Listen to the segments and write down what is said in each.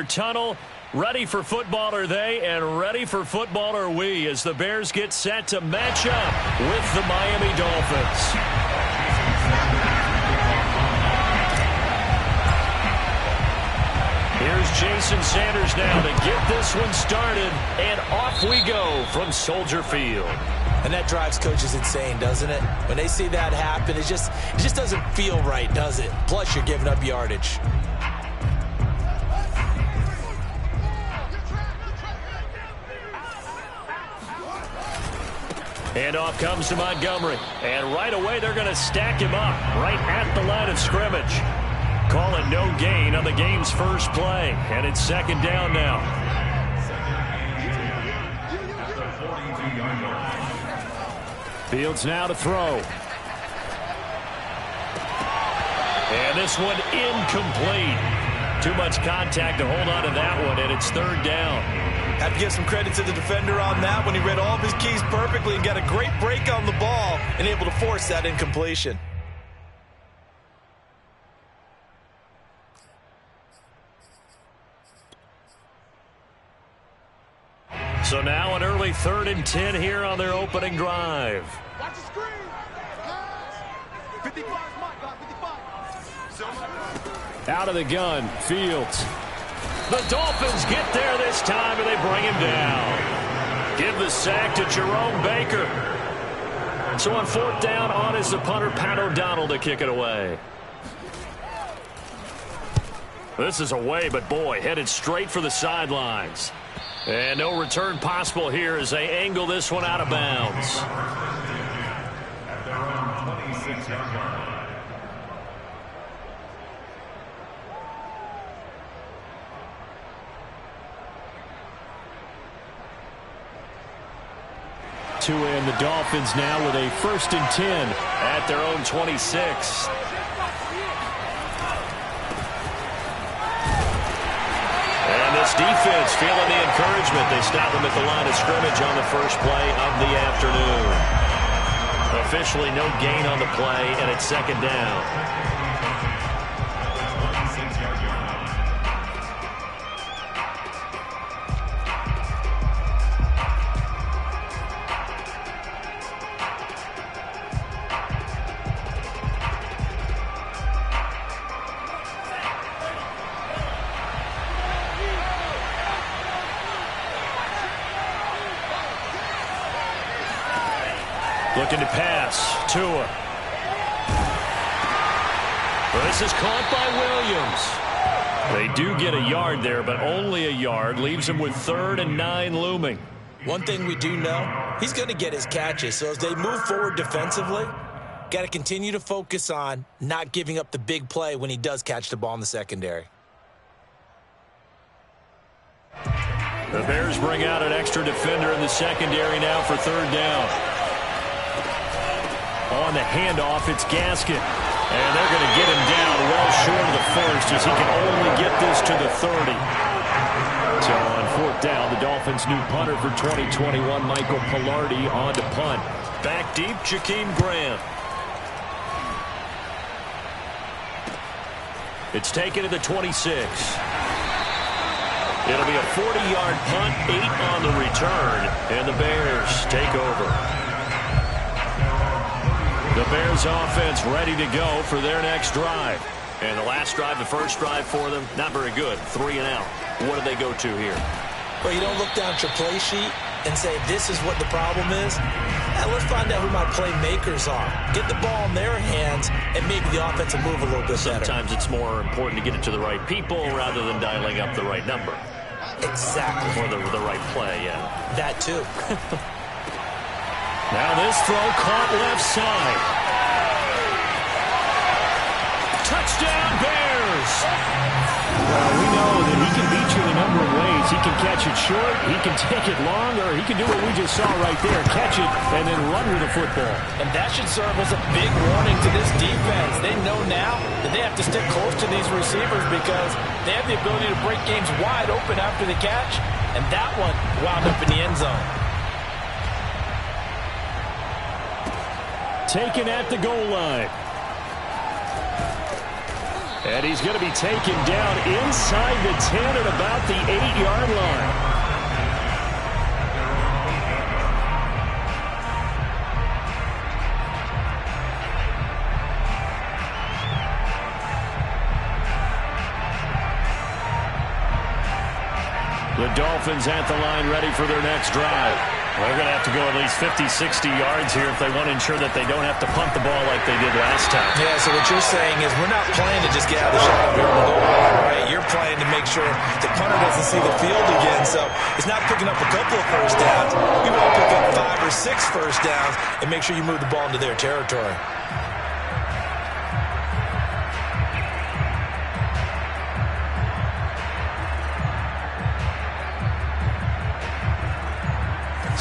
Tunnel. Ready for football are they, and ready for football are we as the Bears get set to match up with the Miami Dolphins. Here's Jason Sanders now to get this one started, and off we go from Soldier Field. And that drives coaches insane, doesn't it? When they see that happen, it just doesn't feel right, does it? Plus, you're giving up yardage. And off comes to Montgomery. And right away, they're going to stack him up right at the line of scrimmage. Call it no gain on the game's first play. And it's second down now. Fields now to throw. And this one incomplete. Too much contact to hold on to that one, and it's third down. Have to give some credit to the defender on that when he read all of his keys perfectly and got a great break on the ball and able to force that incompletion. So now an early 3rd and 10 here on their opening drive. Watch the screen. 55, Mike, 55. Out of the gun, Fields. The Dolphins get there this time, and they bring him down. Give the sack to Jerome Baker. So on 4th down, on is the punter, Pat O'Donnell, to kick it away. This is away, but boy, headed straight for the sidelines. And no return possible here as they angle this one out of bounds. At their own 26-yard line. To end the Dolphins now with a 1st and 10 at their own 26. And this defense feeling the encouragement. They stop them at the line of scrimmage on the first play of the afternoon. Officially no gain on the play, and it's second down. Looking to pass. Tua. This is caught by Williams. They do get a yard there, but only a yard. Leaves him with 3rd and 9 looming. One thing we do know, he's going to get his catches. So as they move forward defensively, got to continue to focus on not giving up the big play when he does catch the ball in the secondary. The Bears bring out an extra defender in the secondary now for 3rd down. On the handoff, it's Gaskin. And they're going to get him down well short of the first as he can only get this to the 30. So on 4th down, the Dolphins' new punter for 2021, Michael Palardy, on to punt. Back deep, Jakeem Grant. It's taken to the 26. It'll be a 40-yard punt, 8 on the return, and the Bears take over. The Bears offense ready to go for their next drive. And the last drive, the first drive for them, not very good. 3 and out. What do they go to here? Well, you don't look down at your play sheet and say, this is what the problem is. Let's find out who my playmakers are. Get the ball in their hands, and maybe the offense will move a little bit better. Sometimes it's more important to get it to the right people rather than dialing up the right number. Exactly. Or the right play, yeah. That too. Now this throw caught left side. Touchdown Bears! Well, we know that he can beat you in a number of ways. He can catch it short, he can take it long, or he can do what we just saw right there, catch it and then run with the football. And that should serve as a big warning to this defense. They know now that they have to stick close to these receivers because they have the ability to break games wide open after the catch, and that one wound up in the end zone. Taken at the goal line. And he's going to be taken down inside the 10 at about the 8-yard line. The Dolphins at the line ready for their next drive. They're going to have to go at least 50, 60 yards here if they want to ensure that they don't have to punt the ball like they did last time. Yeah, so what you're saying is we're not playing to just get out of the shot here and go on, right? You're playing to make sure the punter doesn't see the field again. So it's not picking up a couple of first downs. You want to pick up 5 or 6 first downs and make sure you move the ball into their territory.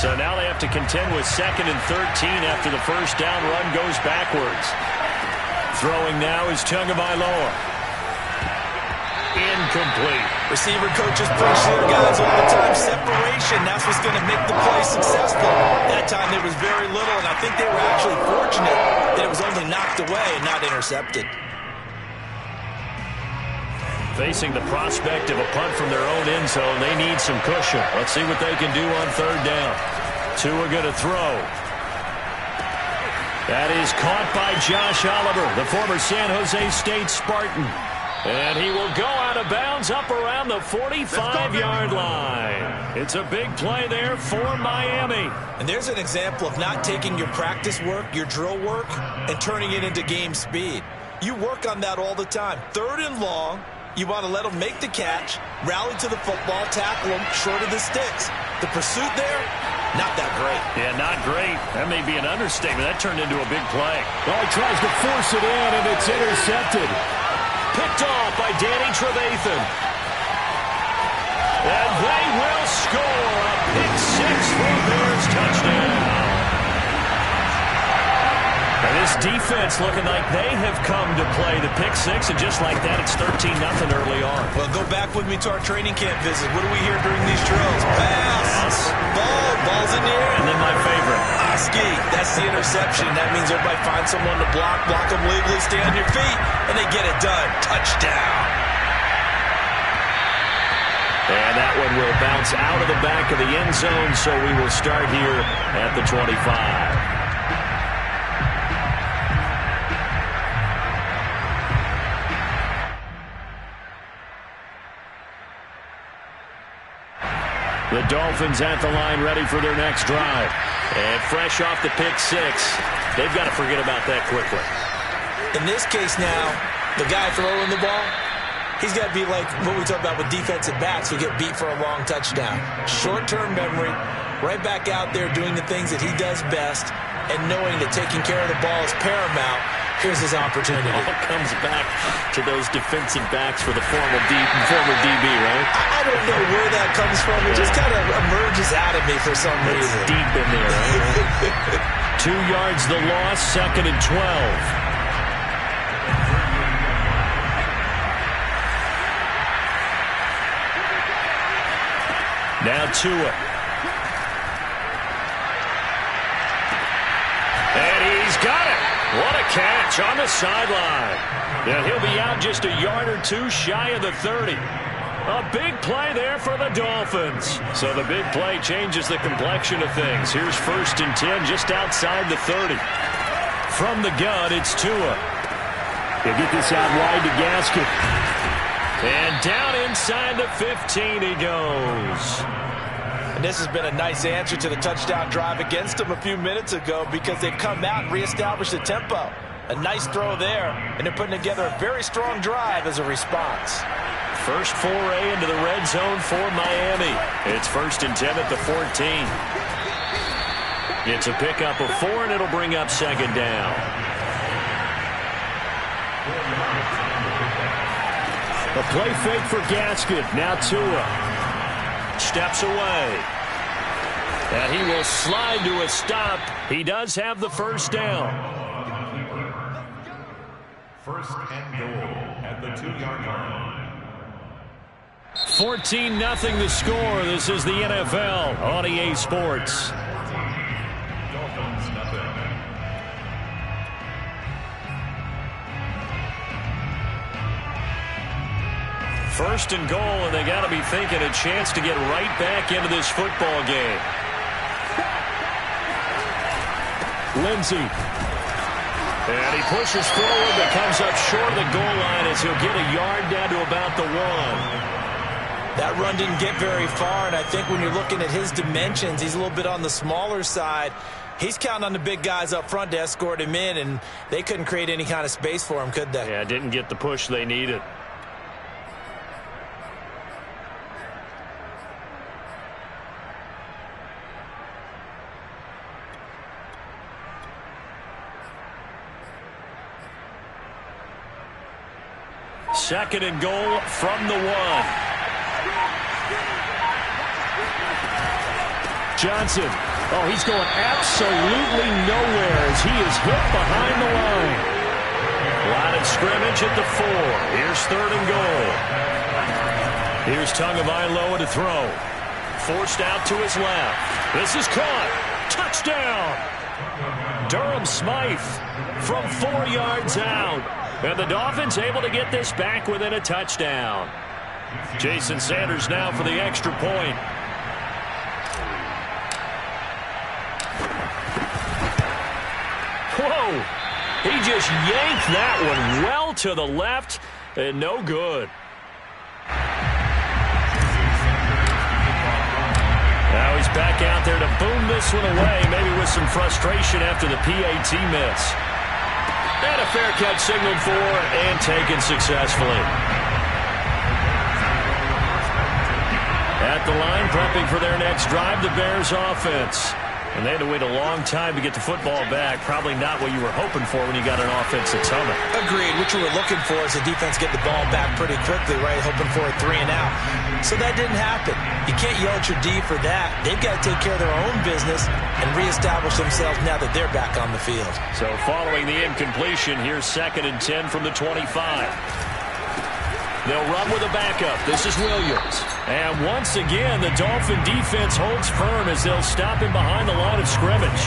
So now they have to contend with 2nd and 13 after the first down run goes backwards. Throwing now is Tagovailoa. Incomplete. Receiver coaches preach to their guys all the time. Separation, that's what's going to make the play successful. That time there was very little, and I think they were actually fortunate that it was only knocked away and not intercepted. Facing the prospect of a punt from their own end zone, they need some cushion. Let's see what they can do on 3rd down. Tua going to throw. That is caught by Josh Oliver, the former San Jose State Spartan. And he will go out of bounds up around the 45-yard line. It's a big play there for Miami. And there's an example of not taking your practice work, your drill work, and turning it into game speed. You work on that all the time. 3rd and long. You want to let them make the catch, rally to the football, tackle them short of the sticks. The pursuit there, not that great. Yeah, not great. That may be an understatement. That turned into a big play. Oh, he tries to force it in, and it's intercepted. Picked off by Danny Trevathan. And they will score a pick 6 for Bears touchdown. And this defense looking like they have come to play the pick 6, and just like that, it's 13-0 early on. Well, go back with me to our training camp visit. What do we hear during these drills? Pass. Ball's in the air. And then my favorite. Ski. That's the interception. That means everybody finds someone to block them legally, stay on your feet, and they get it done. Touchdown. And that one will bounce out of the back of the end zone, so we will start here at the 25. The Dolphins at the line ready for their next drive. And fresh off the pick 6, they've got to forget about that quickly. In this case now, the guy throwing the ball, he's got to be like what we talk about with defensive backs who get beat for a long touchdown. Short-term memory, right back out there doing the things that he does best, and knowing that taking care of the ball is paramount. Here's his opportunity. All comes back to those defensive backs for the former DB, right? I don't know where that comes from. It just kind of emerges out of me for some reason. Deep in there, right? 2 yards the loss, 2nd and 12. Now Tua. And he's got it. What a catch on the sideline. And he'll be out just a yard or 2 shy of the 30. A big play there for the Dolphins. So the big play changes the complexion of things. Here's 1st and 10 just outside the 30. From the gun, it's Tua. He'll get this out wide to Gaskin. And down inside the 15 he goes. And this has been a nice answer to the touchdown drive against them a few minutes ago because they've come out and reestablished the tempo. A nice throw there, and they're putting together a very strong drive as a response. First foray into the red zone for Miami. It's 1st and 10 at the 14. It's a pickup of 4, and it'll bring up 2nd down. A play fake for Gaskin. Now Tua. Steps away. And he will slide to a stop. He does have the first down. 1st and goal at the 2-yard line. 14-0 the score. This is the NFL on EA Sports. Dolphins nothing. First and goal, and they got to be thinking a chance to get right back into this football game. Lindsey. And he pushes forward, but comes up short of the goal line as he'll get a yard down to about the 1. That run didn't get very far, and I think when you're looking at his dimensions, he's a little bit on the smaller side. He's counting on the big guys up front to escort him in, and they couldn't create any kind of space for him, could they? Yeah, didn't get the push they needed. Second and goal from the 1. Johnson. Oh, he's going absolutely nowhere as he is hit behind the line. Line of scrimmage at the 4. Here's third and goal. Here's Tagovailoa to throw. Forced out to his left. This is caught. Touchdown. Durham Smythe from 4 yards out. And the Dolphins able to get this back within a touchdown. Jason Sanders now for the extra point. Whoa! He just yanked that one well to the left, and no good. Now he's back out there to boom this one away, maybe with some frustration after the PAT miss. And a fair catch signaled for and taken successfully. At the line, prepping for their next drive, the Bears offense. And they had to wait a long time to get the football back. Probably not what you were hoping for when you got an offense that's humming. Agreed. What you were looking for is the defense get the ball back pretty quickly, right? Hoping for a 3 and out. So that didn't happen. You can't yell at your D for that. They've got to take care of their own business and reestablish themselves now that they're back on the field. So following the incompletion, here's 2nd and 10 from the 25. They'll run with a backup. This is Williams. And once again, the Dolphin defense holds firm as they'll stop him behind the line of scrimmage.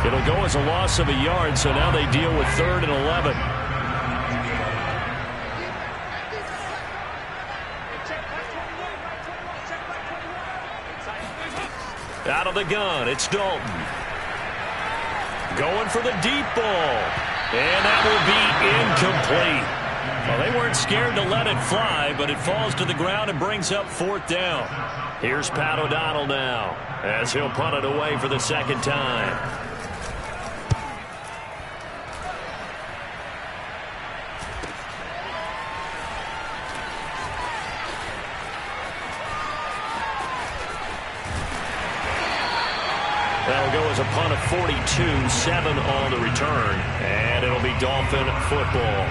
It'll go as a loss of a yard, so now they deal with 3rd and 11. Out of the gun, it's Dalton. Going for the deep ball. And that will be incomplete. Well, they weren't scared to let it fly, but it falls to the ground and brings up 4th down. Here's Pat O'Donnell now, as he'll punt it away for the 2nd time. That'll go as a punt of 42, 7 on the return, and it'll be Dolphin football.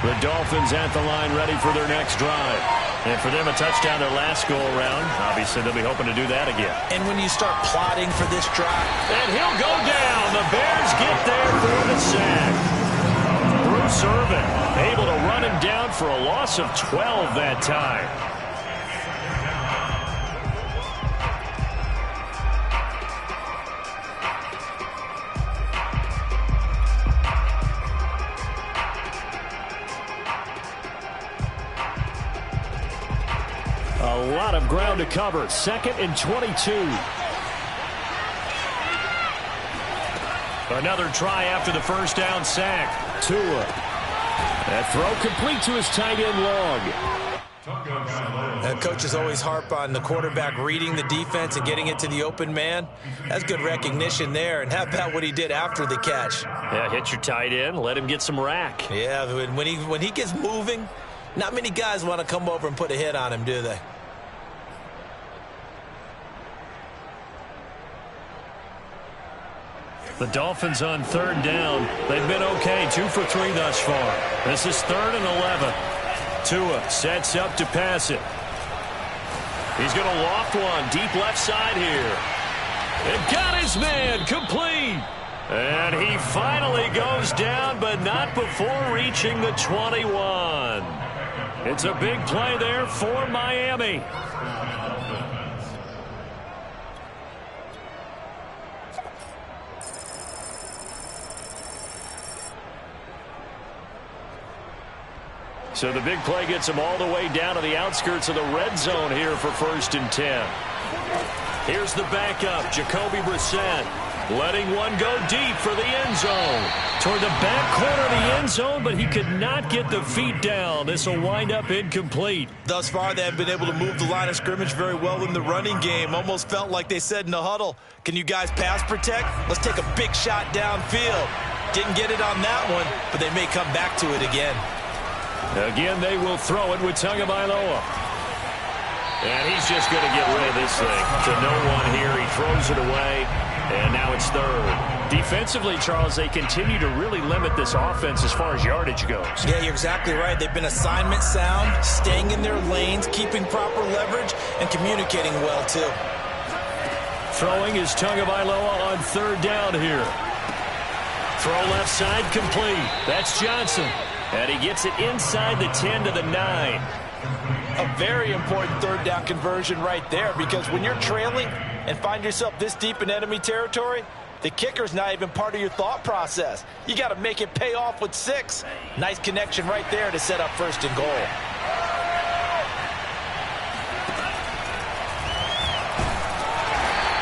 The Dolphins at the line ready for their next drive. And for them, a touchdown their last go-around. Obviously, they'll be hoping to do that again. And when you start plotting for this drive. And he'll go down. The Bears get there for the sack. Bruce Irvin able to run him down for a loss of 12 that time. A lot of ground to cover. 2nd and 22. Another try after the first down sack. Tua. That throw complete to his tight end Long. Coaches always harp on the quarterback reading the defense and getting it to the open man. That's good recognition there. And how about what he did after the catch? Yeah, hit your tight end. Let him get some rack. Yeah, when he gets moving, not many guys want to come over and put a hit on him, do they? The Dolphins on 3rd down. They've been okay, 2 for 3 thus far. This is 3rd and 11. Tua sets up to pass it. He's going to loft one deep left side here. And got his man complete. And he finally goes down, but not before reaching the 21. It's a big play there for Miami. So the big play gets him all the way down to the outskirts of the red zone here for 1st and 10. Here's the backup, Jacoby Brissett, letting one go deep for the end zone. Toward the back corner of the end zone, but he could not get the feet down. This will wind up incomplete. Thus far, they have been able to move the line of scrimmage very well in the running game. Almost felt like they said in the huddle, can you guys pass protect? Let's take a big shot downfield. Didn't get it on that one, but they may come back to it again. Again, they will throw it with Tagovailoa. And he's just going to get rid of this thing. To no one here. He throws it away. And now it's 3rd. Defensively, Charles, they continue to really limit this offense as far as yardage goes. Yeah, you're exactly right. They've been assignment sound, staying in their lanes, keeping proper leverage, and communicating well, too. Throwing is Tagovailoa on 3rd down here. Throw left side complete. That's Johnson. And he gets it inside the 10 to the 9. A very important 3rd down conversion right there, because when you're trailing and find yourself this deep in enemy territory, the kicker's not even part of your thought process. You got to make it pay off with 6. Nice connection right there to set up 1st and goal.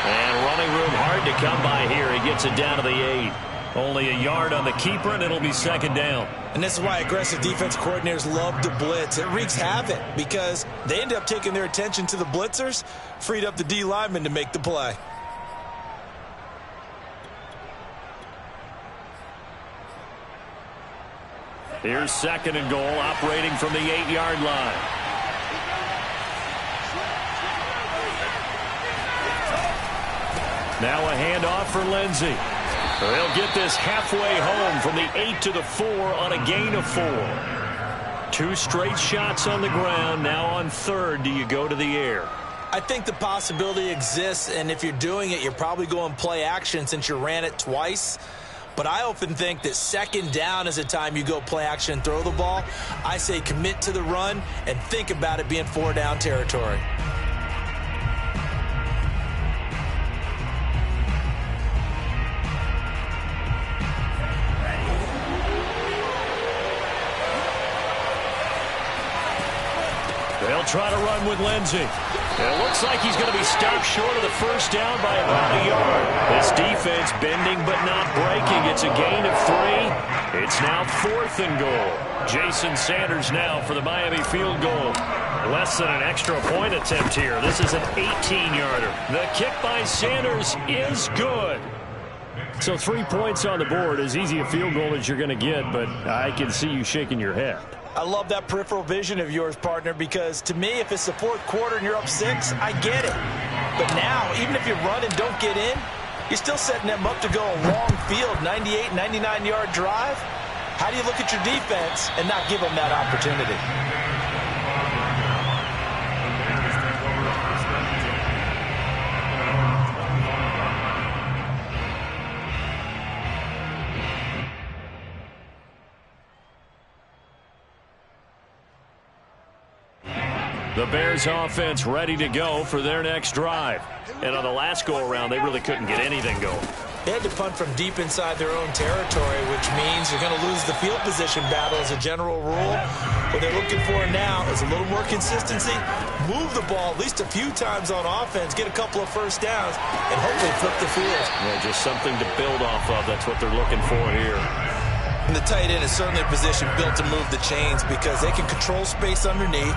And running room hard to come by here. He gets it down to the 8. Only a yard on the keeper, and it'll be 2nd down. And this is why aggressive defense coordinators love to blitz. It wreaks havoc because they end up taking their attention to the blitzers, freed up the D lineman to make the play. Here's 2nd and goal, operating from the 8-yard line. Now a handoff for Lindsey. They'll get this halfway home from the 8 to the 4 on a gain of 4. 2 straight shots on the ground. Now on 3rd, do you go to the air? I think the possibility exists, and if you're doing it, you're probably going play action since you ran it twice. But I often think that 2nd down is the time you go play action and throw the ball. I say commit to the run and think about it being 4-down territory. They'll try to run with Lindsey. It looks like he's going to be stopped short of the 1st down by about a yard. This defense bending but not breaking. It's a gain of 3. It's now 4th and goal. Jason Sanders now for the Miami field goal. Less than an extra point attempt here. This is an 18-yarder. The kick by Sanders is good. So 3 points on the board, as easy a field goal as you're going to get, but I can see you shaking your head. I love that peripheral vision of yours, partner, because to me, if it's the 4th quarter and you're up 6, I get it. But now, even if you run and don't get in, you're still setting them up to go a long field, 98, 99-yard drive. How do you look at your defense and not give them that opportunity? The Bears offense ready to go for their next drive. And on the last go-around, they really couldn't get anything going. They had to punt from deep inside their own territory, which means you're going to lose the field position battle as a general rule. What they're looking for now is a little more consistency, move the ball at least a few times on offense, get a couple of 1st downs, and hopefully flip the field. Yeah, just something to build off of. That's what they're looking for here. And the tight end is certainly a position built to move the chains because they can control space underneath.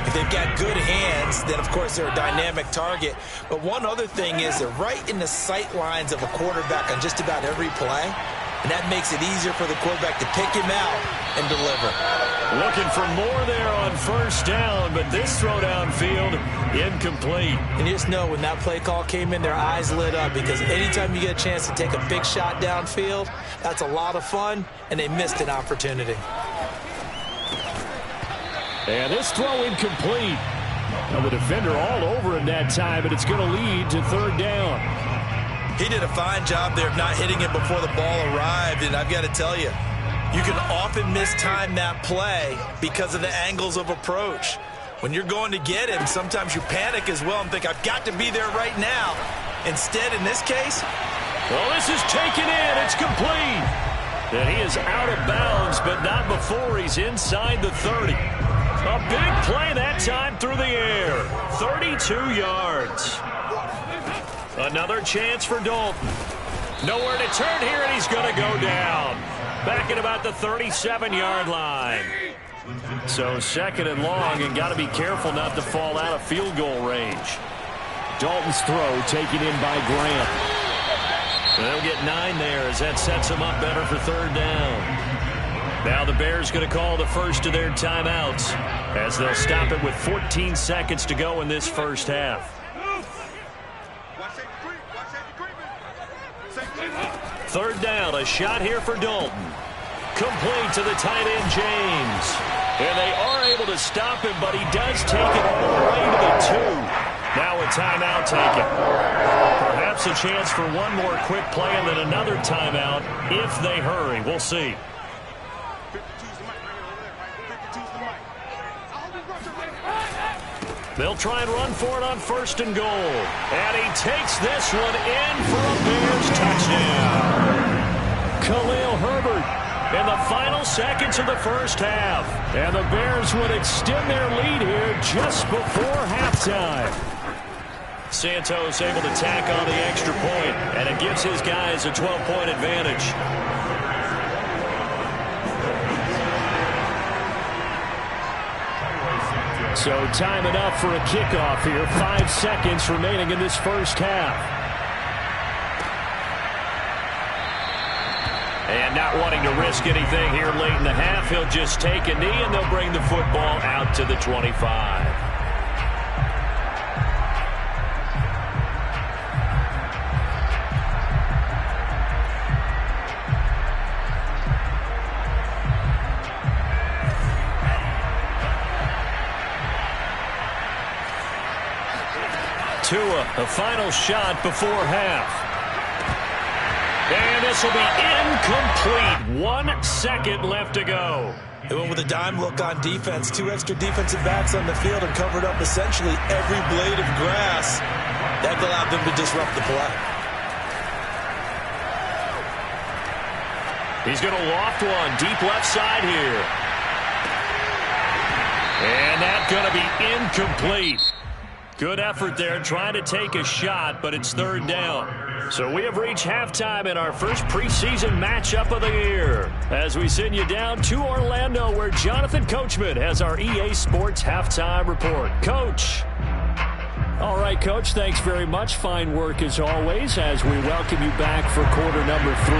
If they've got good hands, then, of course, they're a dynamic target. But one other thing is they're right in the sight lines of a quarterback on just about every play. And that makes it easier for the quarterback to pick him out and deliver. Looking for more there on 1st down, but this throw downfield, incomplete. And you just know when that play call came in, their eyes lit up because anytime you get a chance to take a big shot downfield, that's a lot of fun, and they missed an opportunity. And this throw incomplete. Now the defender all over him that time, but it's going to lead to third down. He did a fine job there of not hitting it before the ball arrived, and I've got to tell you, you can often mistime that play because of the angles of approach. When you're going to get him, sometimes you panic as well and think, I've got to be there right now. Instead, in this case, well, this is taken in. It's complete. And he is out of bounds, but not before he's inside the 30. A big play that time through the air. 32 yards. Another chance for Dalton. Nowhere to turn here, and he's going to go down. Back at about the 37-yard line. So second and long, and got to be careful not to fall out of field goal range. Dalton's throw taken in by Grant. They'll get 9 there as that sets them up better for third down. Now the Bears going to call the first of their timeouts as they'll stop it with 14 seconds to go in this first half. Third down, a shot here for Dalton. Complete to the tight end, James. And they are able to stop him, but he does take it all the way to the 2. Now a timeout taken. Perhaps a chance for one more quick play and then another timeout if they hurry. We'll see. They'll try and run for it on first and goal. And he takes this one in for a Bears touchdown. Khalil Herbert in the final seconds of the first half. And the Bears would extend their lead here just before halftime. Santos able to tack on the extra point, and it gives his guys a 12-point advantage. So time enough for a kickoff here. 5 seconds remaining in this first half. And not wanting to risk anything here late in the half, he'll just take a knee and they'll bring the football out to the 25. Tua, a final shot before half. And this will be incomplete. 1 second left to go. They went with a dime look on defense. 2 extra defensive backs on the field and covered up essentially every blade of grass. That allowed them to disrupt the play. He's going to loft one deep left side here. And that's going to be incomplete. Good effort there trying to take a shot, but it's third down. So we have reached halftime in our first preseason matchup of the year as we send you down to Orlando where Jonathan Coachman has our EA Sports Halftime Report. Coach. All right, Coach, thanks very much. Fine work as always as we welcome you back for quarter number 3.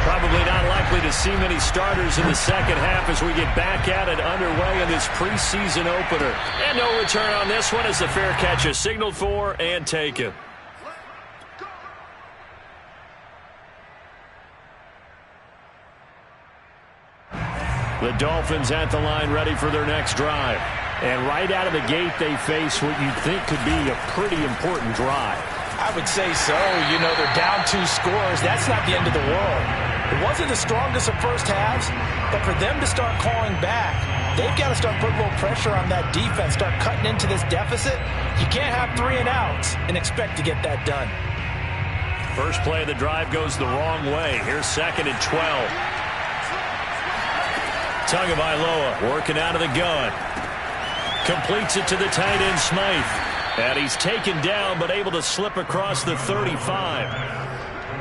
Probably not likely to see many starters in the second half as we get back at it underway in this preseason opener. And no return on this one as the fair catch is signaled for and taken. The Dolphins at the line ready for their next drive. And right out of the gate, they face what you'd think could be a pretty important drive. I would say so. You know, they're down 2 scores. That's not the end of the world. It wasn't the strongest of first halves, but for them to start calling back, they've got to start putting a little pressure on that defense, start cutting into this deficit. You can't have 3 and outs and expect to get that done. First play of the drive goes the wrong way. Here's second and 12. Tagovailoa working out of the gun. Completes it to the tight end, Smythe. And he's taken down, but able to slip across the 35.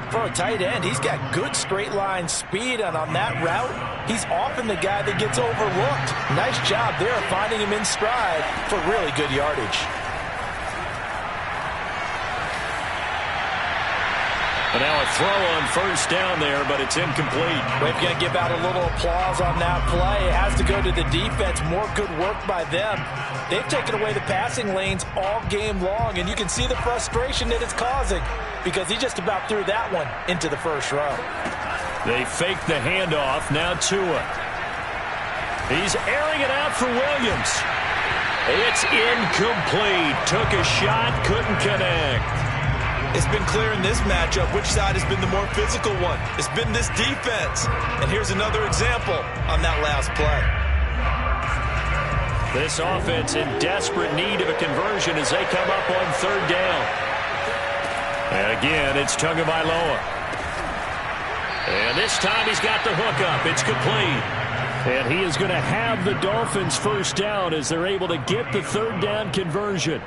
For a tight end, he's got good straight line speed, and on that route, he's often the guy that gets overlooked. Nice job there of finding him in stride for really good yardage. And now a throw on first down there, but it's incomplete. We're going to give out a little applause on that play. It has to go to the defense. More good work by them. They've taken away the passing lanes all game long, and you can see the frustration that it's causing because he just about threw that one into the first row. They faked the handoff. Now Tua. He's airing it out for Williams. It's incomplete. Took a shot, couldn't connect. It's been clear in this matchup which side has been the more physical one. It's been this defense. And here's another example on that last play. This offense in desperate need of a conversion as they come up on third down. And again, it's Tagovailoa. And this time he's got the hook up. It's complete. And he is going to have the Dolphins first down as they're able to get the third down conversion.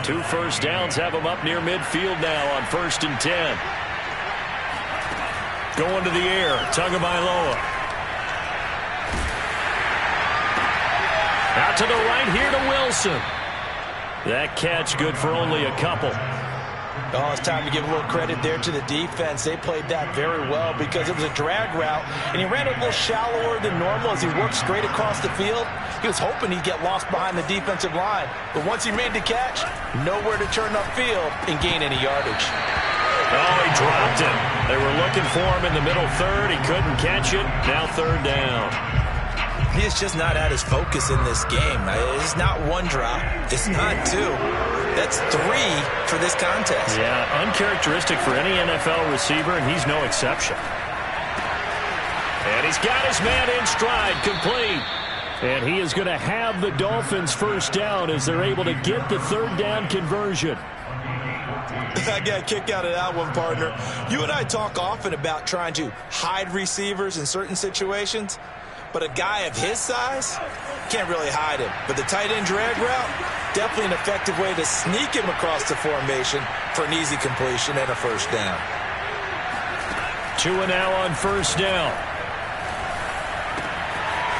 2 first downs have them up near midfield now on 1st and 10. Going to the air, Tagovailoa. Out to the right here to Wilson. That catch good for only a couple. Oh, it's time to give a little credit there to the defense. They played that very well because it was a drag route, and he ran it a little shallower than normal as he worked straight across the field. He was hoping he'd get lost behind the defensive line, but once he made the catch, nowhere to turn upfield and gain any yardage. Oh, he dropped him. They were looking for him in the middle third. He couldn't catch it. Now third down. He is just not at his focus in this game. It's not one drop. It's not two. That's 3 for this contest. Yeah, uncharacteristic for any NFL receiver, and he's no exception. And he's got his man in stride, complete. And he is going to have the Dolphins first down as they're able to get the third down conversion. I got a kick out of that one, partner. You and I talk often about trying to hide receivers in certain situations. But a guy of his size can't really hide him. But the tight end drag route, definitely an effective way to sneak him across the formation for an easy completion and a first down. 2 now on first down.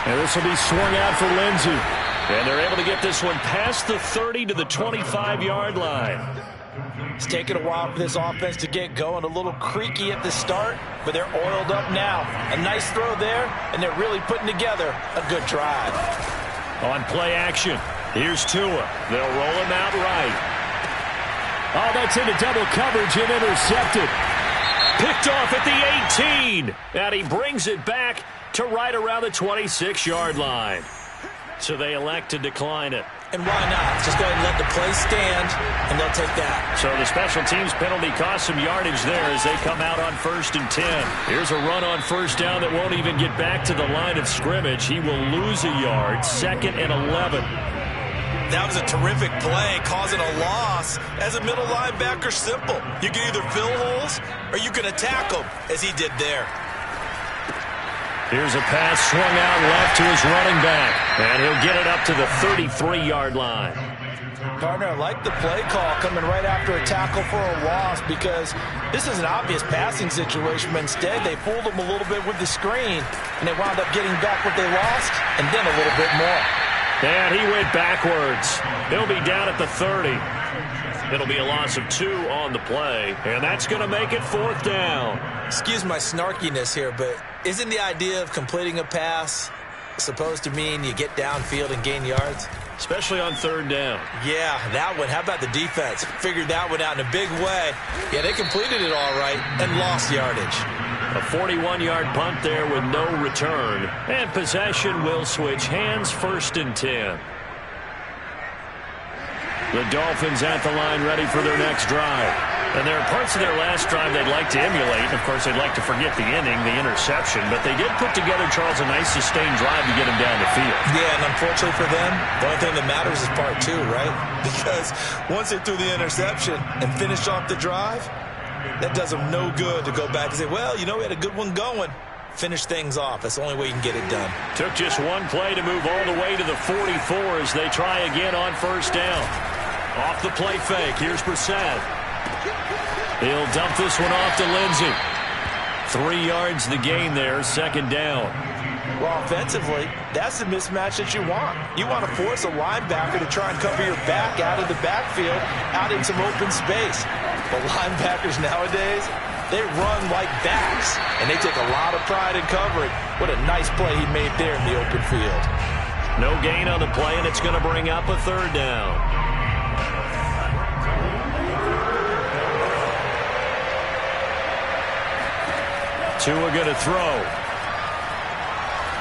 And this will be swung out for Lindsey. And they're able to get this one past the 30 to the 25-yard line. It's taken a while for this offense to get going. A little creaky at the start, but they're oiled up now. A nice throw there, and they're really putting together a good drive. On play action, here's Tua. They'll roll him out right. Oh, that's into double coverage and intercepted. Picked off at the 18. And he brings it back to right around the 26-yard line. So they elect to decline it. And why not? Just go ahead and let the play stand, and they'll take that. So the special teams penalty cost some yardage there as they come out on 1st and 10. Here's a run on first down that won't even get back to the line of scrimmage. He will lose a yard, 2nd and 11. That was a terrific play, causing a loss. As a middle linebacker, simple. You can either fill holes or you can attack them, as he did there. Here's a pass swung out left to his running back. And he'll get it up to the 33-yard line. Partner, I like the play call coming right after a tackle for a loss because this is an obvious passing situation, but instead they fooled him a little bit with the screen, and they wound up getting back what they lost and then a little bit more. And he went backwards. He'll be down at the 30. It'll be a loss of 2 on the play, and that's going to make it 4th down. Excuse my snarkiness here, but isn't the idea of completing a pass supposed to mean you get downfield and gain yards? Especially on 3rd down. Yeah, that one. How about the defense? Figured that one out in a big way. Yeah, they completed it all right and lost yardage. A 41-yard punt there with no return. And possession will switch hands, 1st and 10. The Dolphins at the line ready for their next drive. And there are parts of their last drive they'd like to emulate. Of course, they'd like to forget the inning, the interception. But they did put together, Charles, a nice sustained drive to get him down the field. Yeah, and unfortunately for them, the only thing that matters is part 2, right? Because once they threw the interception and finished off the drive, that does them no good to go back and say, well, you know, we had a good one going. Finish things off. That's the only way you can get it done. Took just one play to move all the way to the 44 as they try again on 1st down. Off the play fake. Here's Brissett. He'll dump this one off to Lindsey. 3 yards the gain there, 2nd down. Well, offensively, that's the mismatch that you want. You want to force a linebacker to try and cover your back out of the backfield, out in some open space. But linebackers nowadays, they run like backs, and they take a lot of pride in covering. What a nice play he made there in the open field. No gain on the play, and it's going to bring up a 3rd down. Tua going to throw.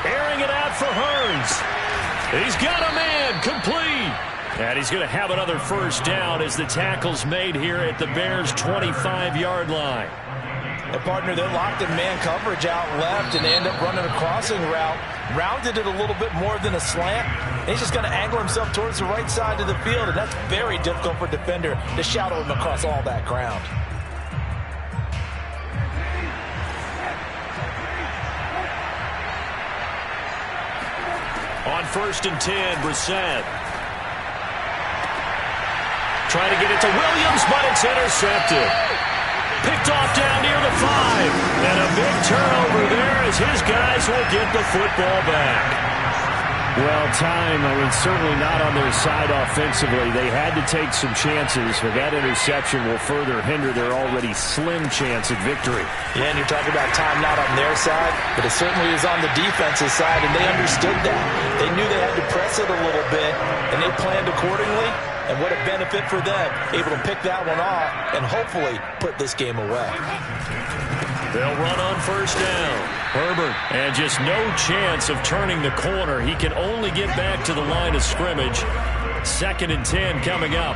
Airing it out out for Hurns. He's got a man complete. And he's going to have another first down as the tackle's made here at the Bears' 25-yard line. And partner, they're locked in man coverage out left, and they end up running a crossing route. Rounded it a little bit more than a slant. And he's just going to angle himself towards the right side of the field, and that's very difficult for a defender to shadow him across all that ground. On 1st and 10, Brissett. Trying to get it to Williams, but it's intercepted. Picked off down near the 5. And a big turnover there as his guys will get the football back. Well, time, certainly not on their side offensively. They had to take some chances, but that interception will further hinder their already slim chance at victory. Yeah, and you're talking about time not on their side, but it certainly is on the defensive side, and they understood that. They knew they had to press it a little bit, and they planned accordingly. And what a benefit for them, able to pick that one off and hopefully put this game away. They'll run on 1st down. Herbert, and just no chance of turning the corner. He can only get back to the line of scrimmage. 2nd and 10 coming up.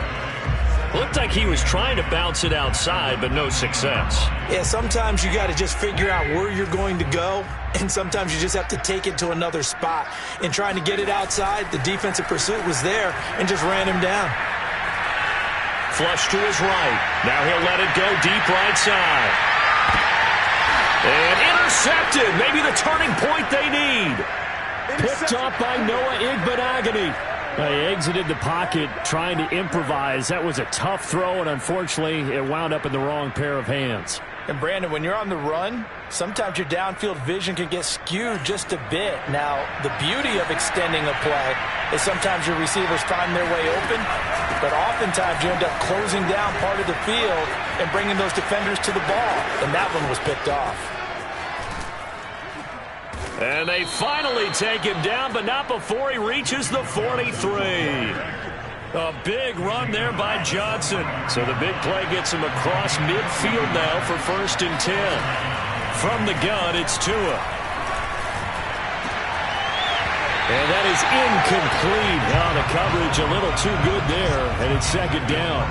Looked like he was trying to bounce it outside, but no success. Yeah, sometimes you got to just figure out where you're going to go, and sometimes you just have to take it to another spot. In trying to get it outside, the defensive pursuit was there and just ran him down. Flush to his right. Now he'll let it go deep right side. And intercepted. Maybe the turning point they need. Picked up by Noah Igbinoghene. He exited the pocket trying to improvise. That was a tough throw, and unfortunately, it wound up in the wrong pair of hands. And, Brandon, when you're on the run, sometimes your downfield vision can get skewed just a bit. Now, the beauty of extending a play is sometimes your receivers find their way open, but oftentimes you end up closing down part of the field and bringing those defenders to the ball, and that one was picked off. And they finally take him down, but not before he reaches the 43. A big run there by Johnson. So the big play gets him across midfield now for 1st and 10. From the gun, it's Tua. And that is incomplete. Now the coverage a little too good there, and it's 2nd down.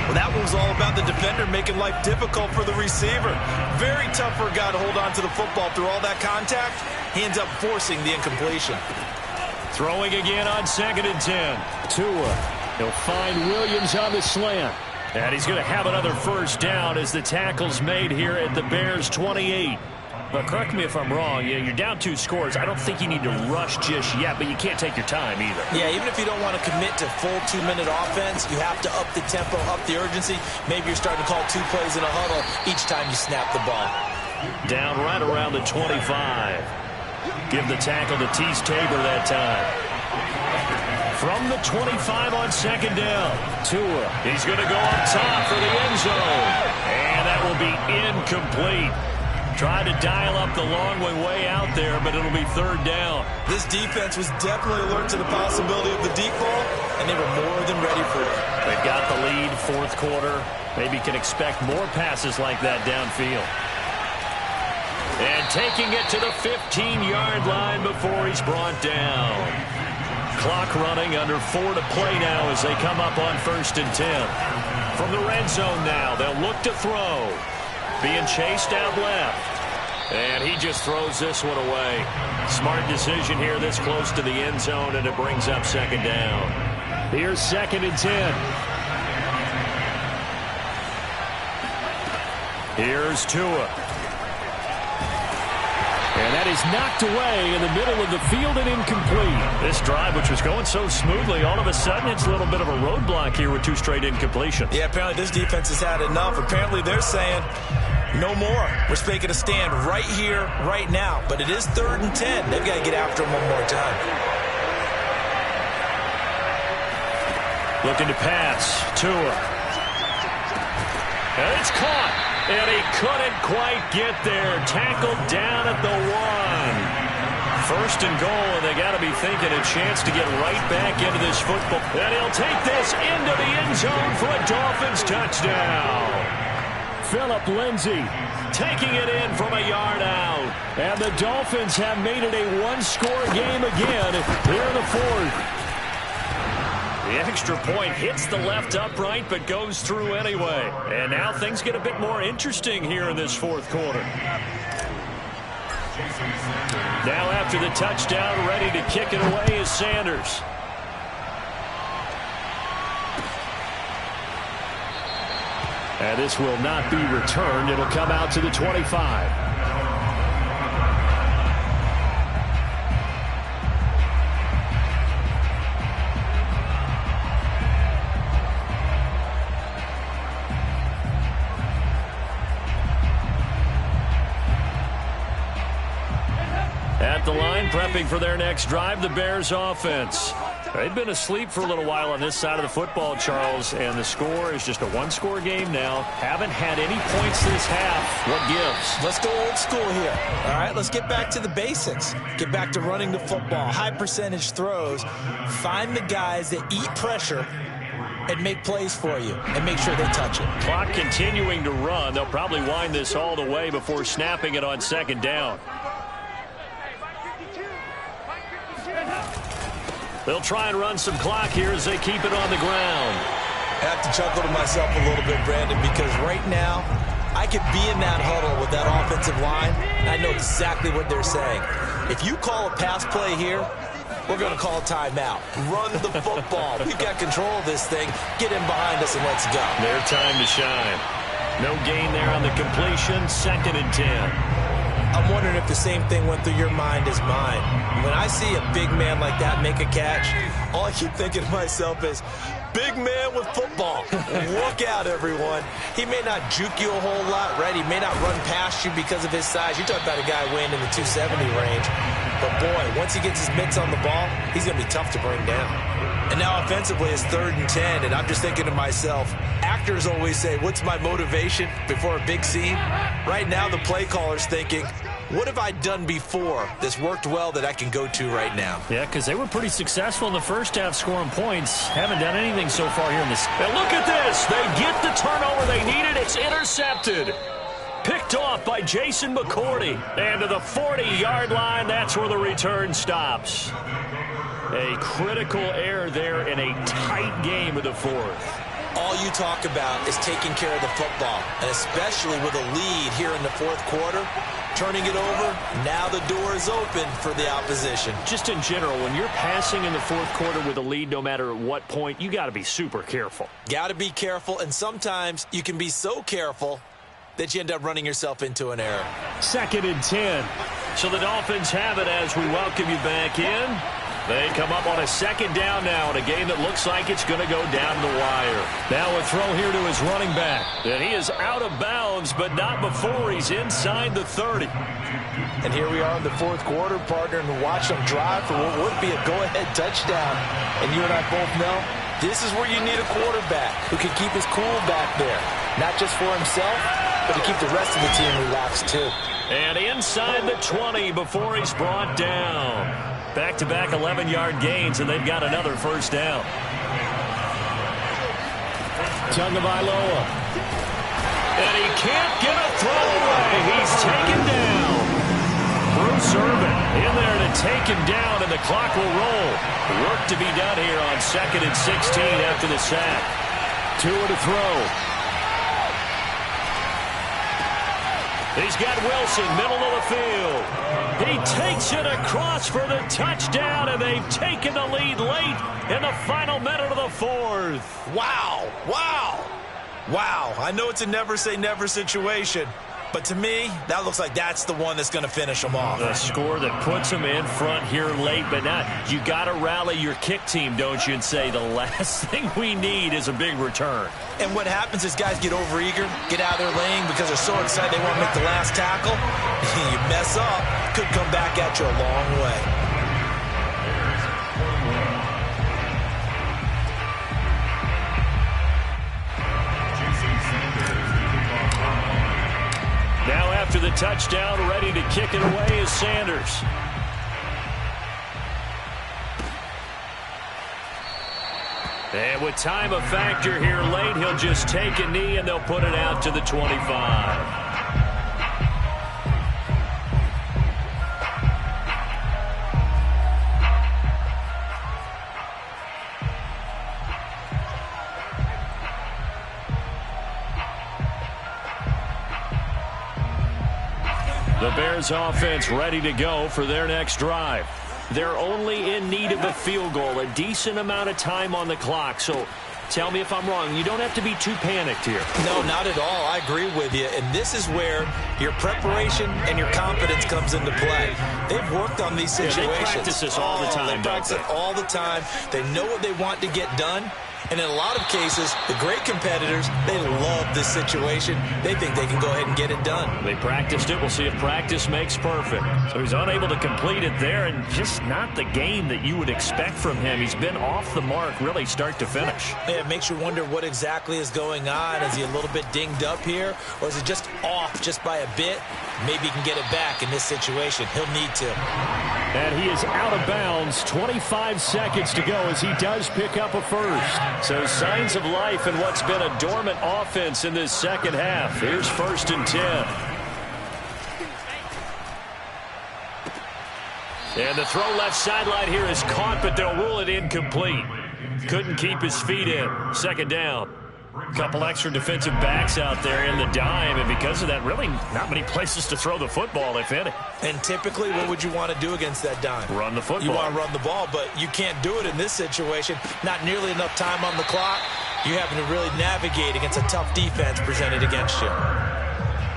Well, that one was all about the defender making life difficult for the receiver. Very tough for a guy to hold on to the football through all that contact. He ends up forcing the incompletion. Throwing again on 2nd and 10. Tua. He'll find Williams on the slant. And he's going to have another first down as the tackle's made here at the Bears' 28. But correct me if I'm wrong, you're down 2 scores. I don't think you need to rush just yet, but you can't take your time either. Yeah, even if you don't want to commit to full 2-minute offense, you have to up the tempo, up the urgency. Maybe you're starting to call 2 plays in a huddle each time you snap the ball. Down right around the 25. Give the tackle to Tease Tabor that time. From the 25 on 2nd down. Tua. He's going to go up top for the end zone. And that will be incomplete. Tried to dial up the long way out there, but it'll be 3rd down. This defense was definitely alert to the possibility of the deep ball, and they were more than ready for it. They've got the lead, 4th quarter. Maybe can expect more passes like that downfield. And taking it to the 15-yard line before he's brought down. Clock running, under 4 to play now as they come up on 1st and 10. From the red zone now, they'll look to throw. Being chased out left. And he just throws this one away. Smart decision here this close to the end zone, and it brings up 2nd down. Here's 2nd and 10. Here's Tua. And that is knocked away in the middle of the field and incomplete. This drive, which was going so smoothly, all of a sudden it's a little bit of a roadblock here with 2 straight incompletions. Yeah, apparently this defense has had enough. Apparently they're saying, no more. We're making a stand right here, right now. But it is 3rd and 10. They've got to get after him one more time. Looking to pass. Tua. And it's caught. And he couldn't quite get there. Tackled down at the 1. 1st and goal, and they got to be thinking a chance to get right back into this football. And he'll take this into the end zone for a Dolphins touchdown. Phillip Lindsay taking it in from a yard out. And the Dolphins have made it a one-score game again here in the fourth. The extra point hits the left upright but goes through anyway. And now things get a bit more interesting here in this fourth quarter. Now after the touchdown, ready to kick it away is Sanders. And this will not be returned. It'll come out to the 25. At the line, prepping for their next drive, the Bears offense. They've been asleep for a little while on this side of the football, Charles, and the score is just a one-score game now. Haven't had any points this half. What gives? Let's go old school here. All right, let's get back to the basics. Get back to running the football, high percentage throws. Find the guys that eat pressure and make plays for you and make sure they touch it. Clock continuing to run. They'll probably wind this all the way before snapping it on second down. They'll try and run some clock here as they keep it on the ground. I have to chuckle to myself a little bit, Brandon, because right now I could be in that huddle with that offensive line, and I know exactly what they're saying. If you call a pass play here, we're going to call a timeout. Run the football. We've got control of this thing. Get in behind us and let's go. Their time to shine. No gain there on the completion. 2nd and 10. I'm wondering if the same thing went through your mind as mine. When I see a big man like that make a catch, all I keep thinking to myself is, big man with football. Look out, everyone. He may not juke you a whole lot, right? He may not run past you because of his size. You're talking about a guy weighing in the 270 range. But, boy, once he gets his mitts on the ball, he's going to be tough to bring down. And now offensively it's 3rd and 10, and I'm just thinking to myself, actors always say, what's my motivation before a big scene? Right now the play caller's thinking, what have I done before that's worked well that I can go to right now? Yeah, because they were pretty successful in the first half scoring points. Haven't done anything so far here in this. And look at this. They get the turnover they needed. It's intercepted. Picked off by Jason McCourty. And to the 40-yard line, that's where the return stops. A critical error there in a tight game of the fourth. All you talk about is taking care of the football, and especially with a lead here in the fourth quarter, turning it over, now the door is open for the opposition. Just in general, when you're passing in the fourth quarter with a lead, no matter at what point, you got to be super careful. Got to be careful, and sometimes you can be so careful that you end up running yourself into an error. 2nd and 10. So the Dolphins have it as we welcome you back in. They come up on a 2nd down now in a game that looks like it's going to go down the wire. Now a throw here to his running back. And he is out of bounds, but not before he's inside the 30. And here we are in the fourth quarter, partner, and watch them drive for what would be a go-ahead touchdown. And you and I both know this is where you need a quarterback who can keep his cool back there. Not just for himself, but to keep the rest of the team relaxed too. And inside the 20 before he's brought down. Back-to-back 11-yard gains, and they've got another first down. Tagovailoa. And he can't get a throw away. He's taken down. Bruce Irvin in there to take him down, and the clock will roll. Work to be done here on 2nd and 16 after the sack. Tua to throw. He's got Wilson, middle of the field. He takes it across for the touchdown, and they've taken the lead late in the final minute of the fourth. Wow, wow, wow. I know it's a never-say-never situation, but to me, that looks like that's the one that's going to finish them off. The score that puts them in front here late, but now you got to rally your kick team, don't you, and say the last thing we need is a big return. And what happens is guys get overeager, get out of their lane because they're so excited they want to make the last tackle. You mess up, could come back at you a long way. Now after the touchdown, ready to kick it away is Sanders. And with time a factor here late, he'll just take a knee and they'll put it out to the 25. The Bears offense ready to go for their next drive. They're only in need of a field goal, a decent amount of time on the clock. So tell me if I'm wrong. You don't have to be too panicked here. No, not at all. I agree with you. And this is where your preparation and your confidence comes into play. They've worked on these situations. Yeah, they practice this all the time, They practice it all the time. They know what they want to get done. And in a lot of cases, the great competitors, they love this situation. They think they can go ahead and get it done. They practiced it. We'll see if practice makes perfect. So he's unable to complete it there, and just not the game that you would expect from him. He's been off the mark really start to finish. Yeah, it makes you wonder what exactly is going on. Is he a little bit dinged up here, or is it just off just by a bit? Maybe he can get it back in this situation. He'll need to. And he is out of bounds. 25 seconds to go as he does pick up a first. So signs of life in what's been a dormant offense in this second half. Here's 1st and 10. And the throw left sideline here is caught, but they'll rule it incomplete. Couldn't keep his feet in. 2nd down. A couple extra defensive backs out there in the dime, and because of that, really not many places to throw the football, if any. And typically, what would you want to do against that dime? Run the football. You want to run the ball, but you can't do it in this situation. Not nearly enough time on the clock. You're having to really navigate against a tough defense presented against you.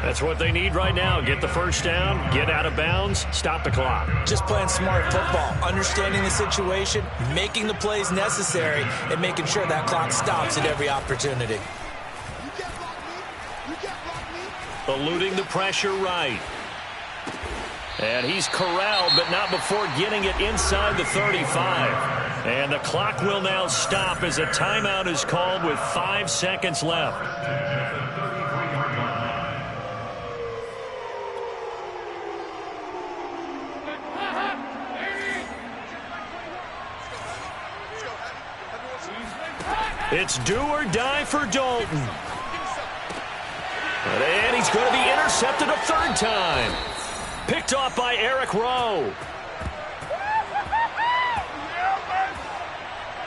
That's what they need right now. Get the first down, get out of bounds, stop the clock. Just playing smart football, understanding the situation, making the plays necessary, and making sure that clock stops at every opportunity. Eluding the pressure right. And he's corralled, but not before getting it inside the 35. And the clock will now stop as a timeout is called with 5 seconds left. It's do or die for Dalton. And he's going to be intercepted a 3rd time. Picked off by Eric Rowe.